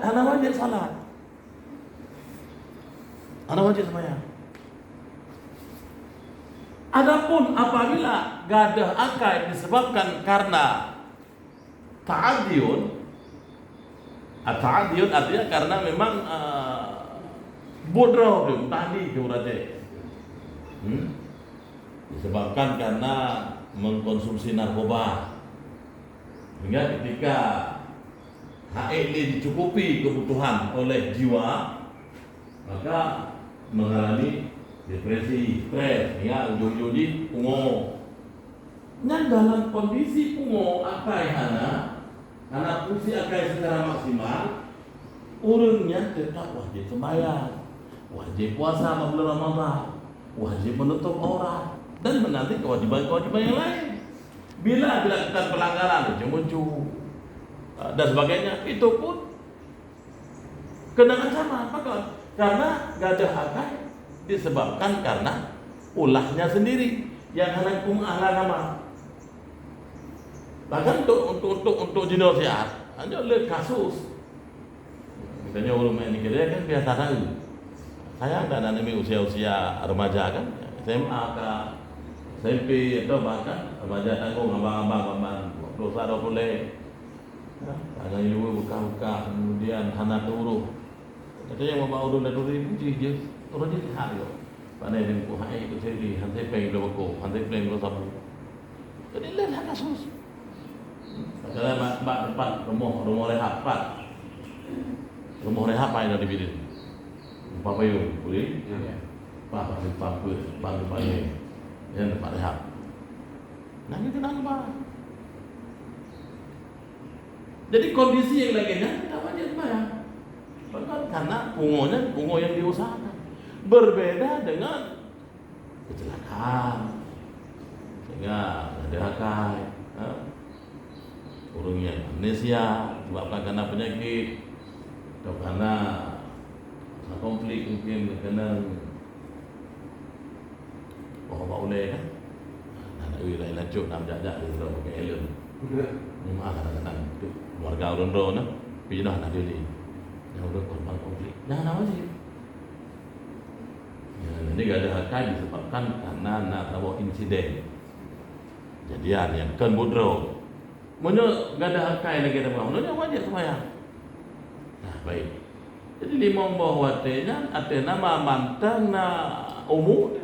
karena wajib salat. Karena wajib sembahyang. Adapun apabila gadah akal disebabkan karena ta'adiyun artinya karena memang bodoh tu tadi tu berarti. Disebabkan karena mengkonsumsi narkoba. Hingga ketika haid ini dicukupi kebutuhan oleh jiwa, maka mengalami depresi, stres, hingga ujung-ujungnya pungo. Dan dalam kondisi pungo akai karena fungsi akai secara maksimal, urungnya tetap wajib sembahyang, wajib puasa bulan Ramadan, wajib menutup aurat dan menanti kewajiban-kewajiban yang lain. Bila dilakukan pelanggaran, ujung-ujung dan sebagainya, itu pun kena ancaman. Maka karena gadah akal disebabkan karena ulahnya sendiri yang hendak mengalami. Bahkan untuk dinosiat, hanya oleh kasus. Misalnya orang ini kerja kan biasa tahu. Saya dan anak ini usia remaja kan, SMA ke SMP atau bahkan remaja tanggung abang-abang dosa dah boleh. Tangan ibu buka-buka, kemudian anak turun. Katanya mau bawa urun dari puji je, turun je lihat yo. Pandai dia buku hai itu sendiri, hantai peng dua buku, hantai peng dua sabu. Jadi lain kasus. Kalau tempat rumah rehab pak, rumah rehab apa yang dibikin? Papa yo, boleh? Papa yang tempat rehab. Nanti tenang pak. Jadi kondisi yang lainnya tidak wajib sembahyang. Bahkan karena pungo yang diusahakan berbeda dengan kecelakaan, sehingga ada akal, orang yang amnesia disebabkan karena penyakit atau karena konflik mungkin kena oleh kan, anak wilayah lanjut nak jajak dia sudah pakai helm. Memang kadang-kadang keluarga orang-orang pindah nak diri. Yang udah korban konflik. Jangan wajib. Jadi gadah akal disebabkan karena nak tahu insiden. Kejadian yang kan bodoh. Menyo gadah akal lagi kita mahu. Menyo wajib sembahyang. Nah, baik. Jadi lima buah watenya ada nama mantan na umum